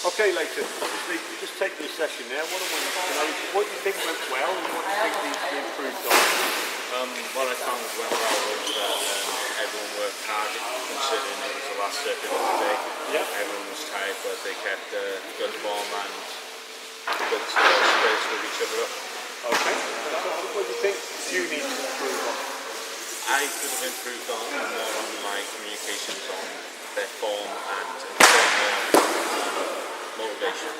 Okay, Leighton, obviously, just take the session now. What I want to know is what you think went well and what you think needs to be improved on. What I found went well was that everyone worked hard, considering it was the last circuit of the day. Yeah. Everyone was tired, but they kept good form and good space with each other up. Okay. What do you think you need to improve on? I could have improved more on my communications on their form and a bit more motivation.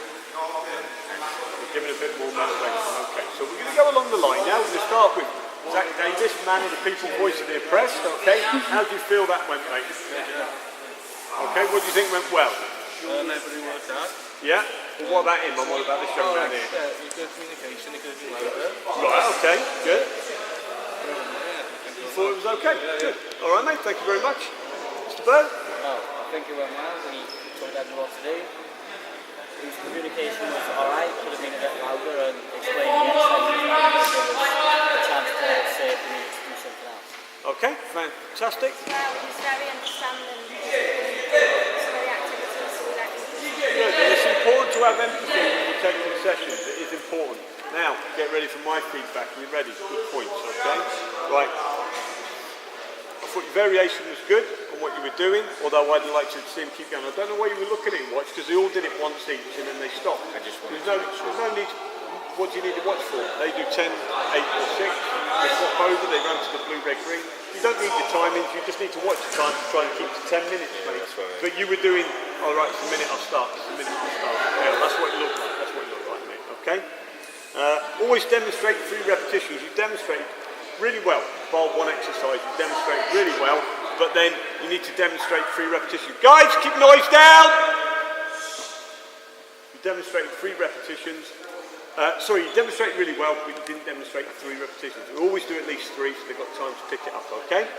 Give it a bit more motivation. Okay, so we're going to go along the line now. We're going to start with Zach Davis, man of the people, voice of the oppressed. Okay, how do you feel that went, mate? Okay, what do you think went well? Everybody worked hard. Yeah? Well, what about him and what about this young man here? Good communication, a good louder. Right, okay, good. You thought it was okay? Good. All right, mate, thank you very much. Mr. Bird? Oh, I think it went well. We told everyone what to do. His communication was alright, could have been a bit louder and explaining the exercises and give us a chance to say if we need to do something else. Okay, fantastic. Well, he's very understanding. He's very activity, so we like him. Good, and it's important to have empathy when you're taking sessions. It is important. Now, get ready for my feedback. Are you ready? Good points, okay? Right. I thought your variation was good on what you were doing, although I'd like to see him keep going. I don't know why you were looking at it and watch, because they all did it once each and then they stopped. There's no need. What do you need to watch for? They do 10, 8 or 6. They swap over, they run to the blue, red, green. You don't need the timings, you just need to watch the time to try and keep to 10 minutes, mate. But you were doing, all right, it's a minute I'll start, it's a minute I'll start. Yeah, that's what it looked like, mate, okay? Always demonstrate 3 repetitions. You demonstrated really well. Bar 1 exercise, you demonstrated really well, but then you need to demonstrate 3 repetitions. Guys, keep noise down! You demonstrated 3 repetitions. You demonstrated really well, but you didn't demonstrate 3 repetitions. We always do at least 3, so they've got time to pick it up, okay?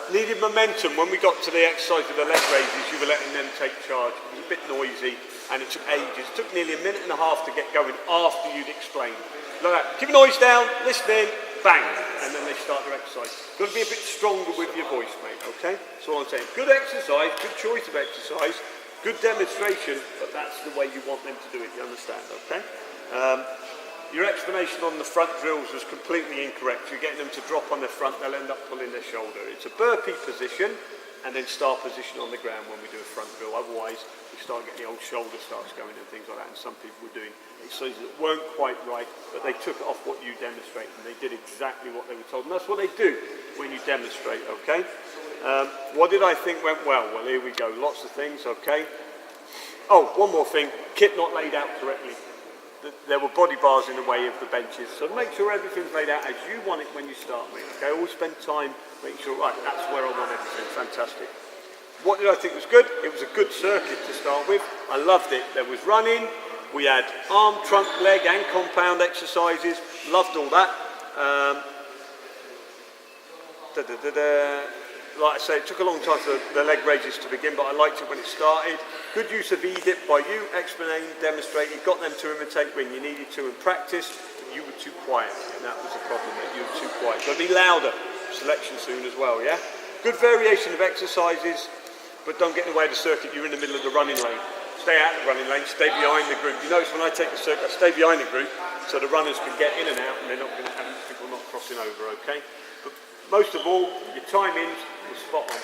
Needed momentum. When we got to the exercise with the leg raises, you were letting them take charge. It was a bit noisy, and it took ages. It took nearly a minute and a half to get going after you'd explained. Like that. Keep your noise down, listen in, bang, and then they start their exercise. Got to be a bit stronger with your voice, mate, okay? That's all I'm saying. Good exercise, good choice of exercise, good demonstration, but that's the way you want them to do it, you understand, okay? Your explanation on the front drills was completely incorrect. You're getting them to drop on their front, they'll end up pulling their shoulder. It's a burpee position, and then start position on the ground when we do a front drill. Otherwise, we start getting the old shoulder starts going and things like that, and some people were doing exercises that weren't quite right, but they took it off what you demonstrated, and they did exactly what they were told. And that's what they do when you demonstrate, okay? What did I think went well? Well, here we go. Lots of things, okay? Oh, one more thing. Kit not laid out correctly. There were body bars in the way of the benches, so make sure everything's laid out as you want it when you start, mate, okay? Always spend time making sure, right, that's where I want everything. Fantastic. What did I think was good? It was a good circuit to start with. I loved it. There was running, we had arm, trunk, leg and compound exercises. Loved all that. Like I say, it took a long time for the leg raises to begin, but I liked it when it started. Good use of E-dip by you, explaining, demonstrating, got them to imitate when you needed to in practice, but you were too quiet, and that was the problem, that you were too quiet. Got to be louder. Selection soon as well, yeah? Good variation of exercises, but don't get in the way of the circuit. You're in the middle of the running lane. Stay out of the running lane, stay behind the group. You notice when I take the circuit, I stay behind the group, so the runners can get in and out, and they're not going to have people not crossing over, okay? But most of all, your timings were spot on.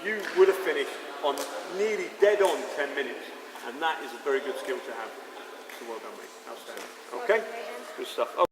You would have finished on nearly dead on 10 minutes, and that is a very good skill to have. So well done, mate. Outstanding. Okay? Good stuff.